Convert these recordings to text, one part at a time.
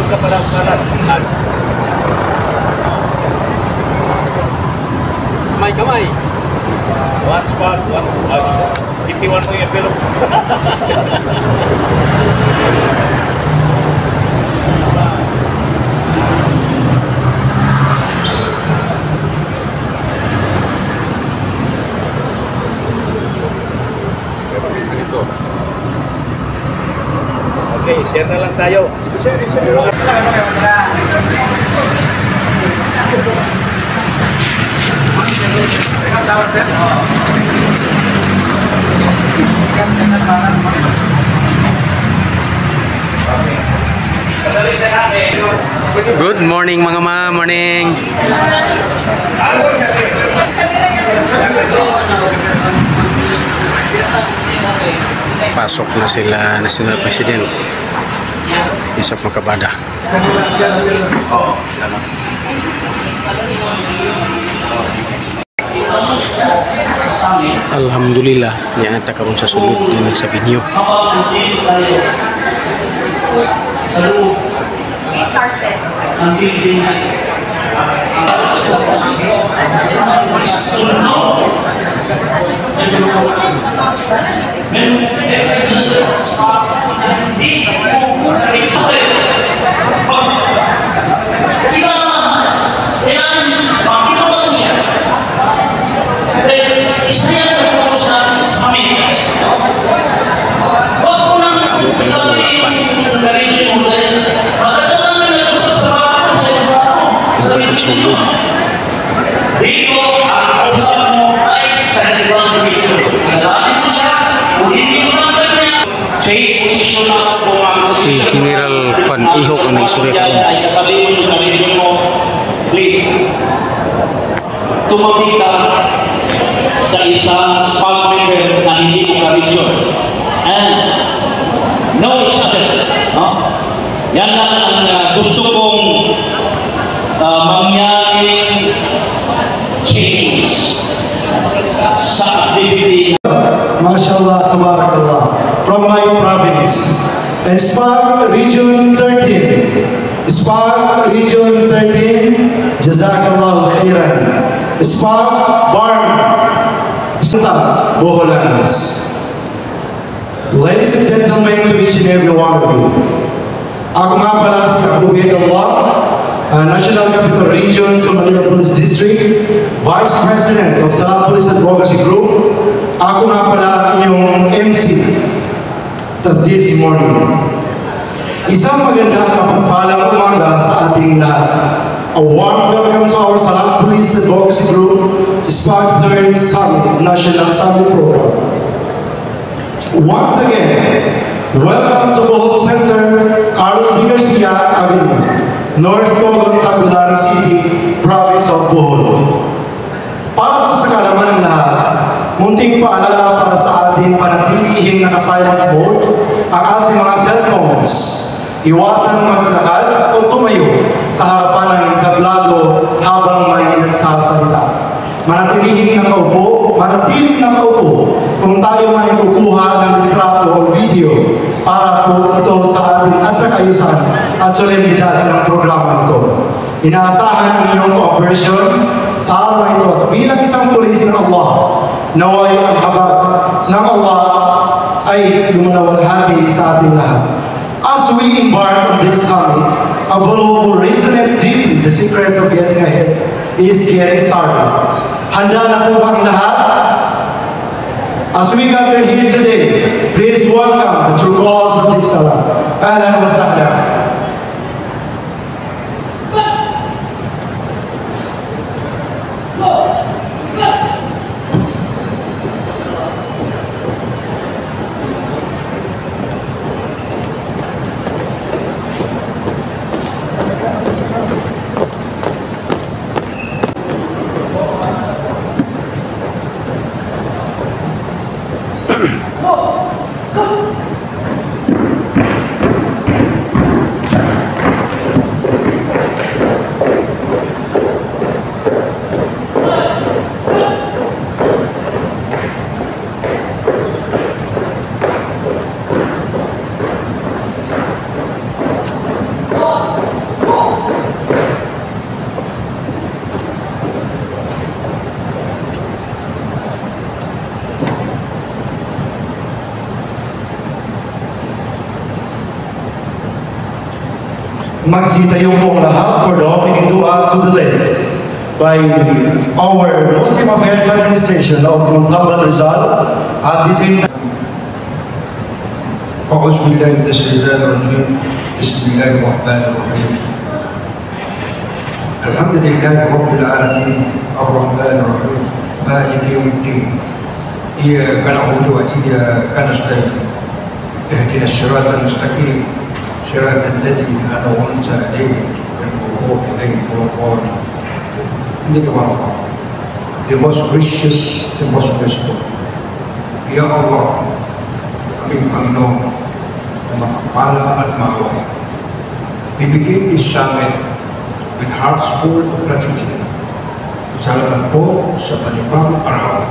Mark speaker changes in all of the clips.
Speaker 1: kapalamparan. Kamay. One spot. 51 po yung envelope. Okay, share na lang tayo. Share.
Speaker 2: Good morning mga morning. Pasok na sila National President Yusuf Makabada. Alhamdulillah, niya karon sa sulod din sa Binyo. Sulod.
Speaker 3: Dito ang usap mo ay kahibang video. Nagdaanin mo siya, ulitin mo lang niya. Chase position na ako ang
Speaker 2: Si General Pan Ihok ang nag-istorya karon.
Speaker 3: Please, tumabi ka sa isang spot member na hindi mo ka-video. And no exception. No? Yan lang ang gusto kong mangyaring change sa activity.
Speaker 4: MashaAllah, Tabarakallah. From my province, Spark Region 13. Spark Region 13, Jazakallah khairan. Spark Barn, Santa Boholans. Ladies and gentlemen, to each and every one of you, ako nga pala si Abubid Allah, National Capital Region to Manila Police District, Vice President of Salam Police Advocacy Group. Ako nga pala inyong MC this morning. Isang magandang kapagpalang umaga sa ating lahat. A warm welcome to our Salam Police Advocacy Group Spark 3rd Summit National Summit Program. Once again, welcome to Bohol Center, Carlos B. Garcia Avenue, North Cogon, Tagbilaran City, Province of Bohol. Para sa kalaman ng lahat, munting paalala para sa ating panatilihing naka-silence mode ang ating mga cellphones. Iwasan maglakad o tumayo sa harapan ng entablado habang may nagsasalita. Manatiling nakaupo kung tayo man kukuha ng litrato o video para po ito sa ating at sa kayusan at solemnidad ng programa ito. Inaasahan inyong cooperation sa araw na ito bilang isang pulis ng Allah. Naway ang habag ng Allah ay lumalawalhati sa ating lahat. As we embark on this summit, a global resonates deeply the secret of getting ahead is getting started. Handa na po ba ang lahat? As we gather here today, please welcome the true cause of this salah. Ahlan wa sahlan. Magsitayo po ang lahat for the opening dua to be led by our Muslim Affairs Administration of Muntabad Rizal at the same time.
Speaker 5: أعوذ بالله من الشيطان الرجيم بسم الله الرحمن الرحيم الحمد لله رب العالمين الرحمن الرحيم مالك يوم الدين إياك نعبد وإياك نستعين اهدنا الصراط المستقيم صراط الذين أنعمت عليهم غير المغضوب عليهم ولا الضالين the most gracious, the most merciful. Ya Allah, aming Panginoon na mapapala at maaway. We begin this summit with hearts full of gratitude. Salamat po sa panibagong araw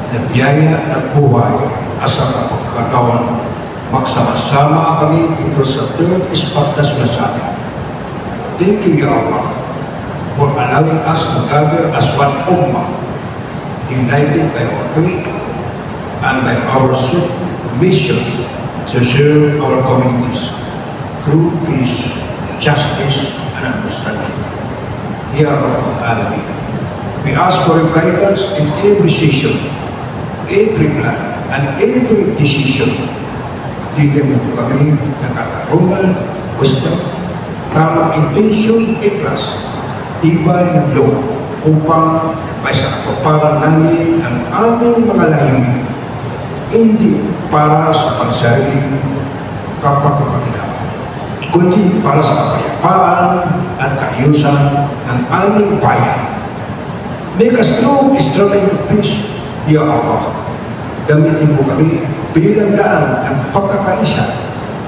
Speaker 5: na biyaya at buhay asa kapagkataon magsama-sama kami dito sa third Espartas Masada. Thank you, Ya Allah, for allowing us to gather as one ummah, united by our faith and by our mission to serve our communities through peace, justice, and understanding. Ya Rabbal Alamin, we ask for your guidance in every session, every plan, and every decision. Bigyan mo kami ng katarungan, wisdom, tamang intensyon, ikhlas, tibay ng loob upang may sa katuparan namin ang aming mga layunin, hindi para sa pansariling kapagpapakinawa, kundi para sa kapayapaan at kaayusan ng aming bayan. Make us true instrument of peace, Ya Allah. Gamitin mo kami bilang daan ang pagkakaisa,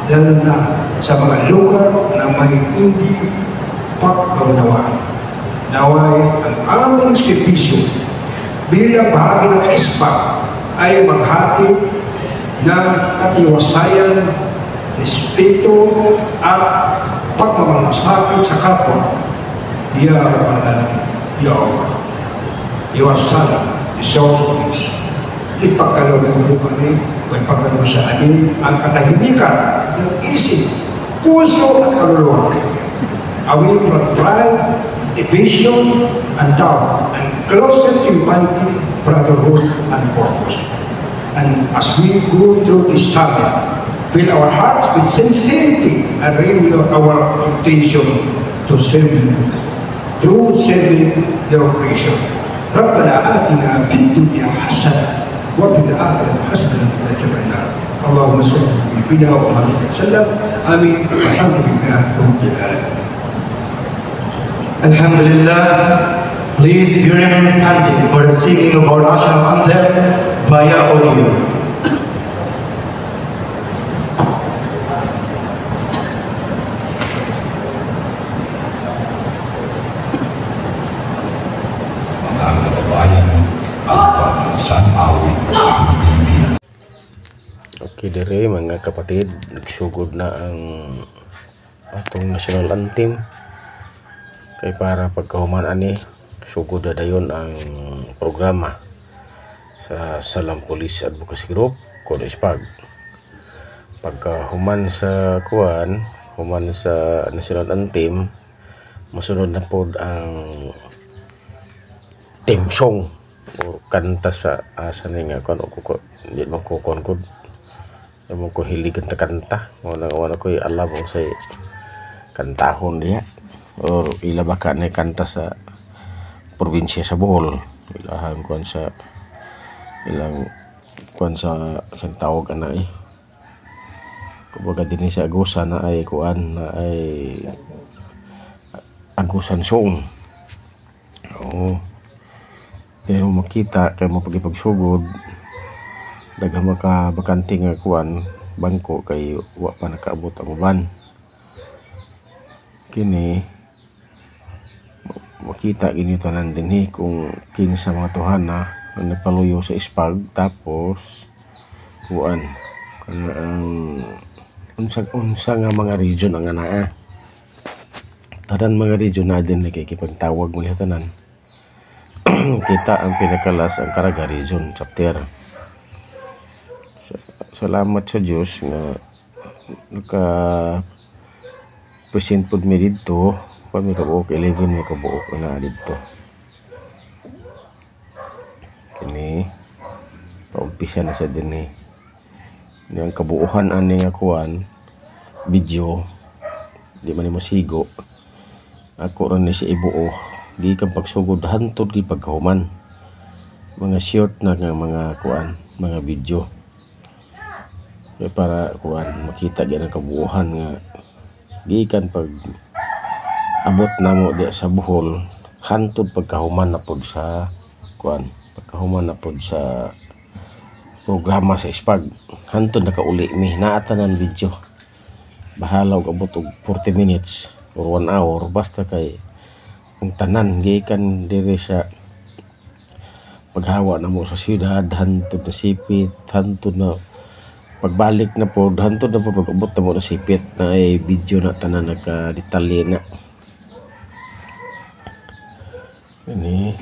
Speaker 5: lalo na sa mga lugar na may hindi pagkaunawaan. Naway ang aming servisyo bilang bahagi ng ISPAC ay maghati ng katiwasayan, respeto at pagmamalasakit sa kapwa. Ya Rabbal Alamin, Ya Allah, Your Son, the source of peace. Ipagkaloob mo kami o ipagkaloob sa amin ang katahimikan ng isip, puso at kaluluwa. Away from pride, division, and doubt, and closer to humanity, brotherhood, and purpose. And as we go through this summit, fill our hearts with sincerity and renew our intention to serve you through serving your creation. ربنا آتنا في الدنيا حسنة وفي الآخرة حسنة وقنا عذاب النار. اللهم صل على نبينا محمد وسلم. آمين. الحمد لله رب العالمين.
Speaker 4: Alhamdulillah, please remain standing for the singing of our national anthem via audio.
Speaker 6: Mga kababayan, ang pambansan awit ang Pilipinas.
Speaker 2: Okay dire mga kapatid, nagsugod na ang atong national anthem. Kay para pagkahuman ani sugod na dayon ang programa sa Salam Police Advocacy Group kuno ISPAG. Pagkahuman sa kuan, human sa national anthem, masunod na pod ang theme song o kanta sa asa ni nga kuan ko di man ko kuan ko mo ko hilig kanta wala ko alam mo say kantahon diha or ila baka na kanta sa probinsya sa Bohol, ilahan kuan sa ilang kuan sa tawag ana kumbaga dinhi sa Agusan na ay kuan na ay Agusan song. Oo, pero makita kay mo pagipagsugod daghang maka bakante nga kuan bangko kay wa pa nakaabot ang uban kini. Makita gini tanan dinhi kung kinsa mga tuhana na napaluyo sa ISPAG tapos kuan kana ang unsa nga mga region ang anaa. Tanan mga region na din nakikipagtawag mo tanan. Kita ang pinakalas ang Caraga region chapter. Salamat sa Diyos nga naka present pud mi didto kami kabuok 11 mi kabuok na didto. Kini paumpisa na sa dinhi. Ni ang kabuuhan ani nga kuan video di man mo sigo. Ako ron ni si ibuo gikan pagsugod hantod gi pagkahuman. Mga short na nga mga kuan, mga video. Kaya para kuan makita gyud ang kabuuhan nga gikan pag abot namo di sa Bohol hantod pagkahuman na pod sa kuan, pagkahuman na pod sa programa sa Ispag. Hantod nakauli mi naa tanan video. Bahala og abot og 40 minutes or 1 hour basta kay ang tanan gikan diri sa paghawa na mo sa siyudad hantod na sipit, hantod na pagbalik na po, hantod na po pag-abot na mo na sipit na ay video na tanan nagka-detalye na. Ini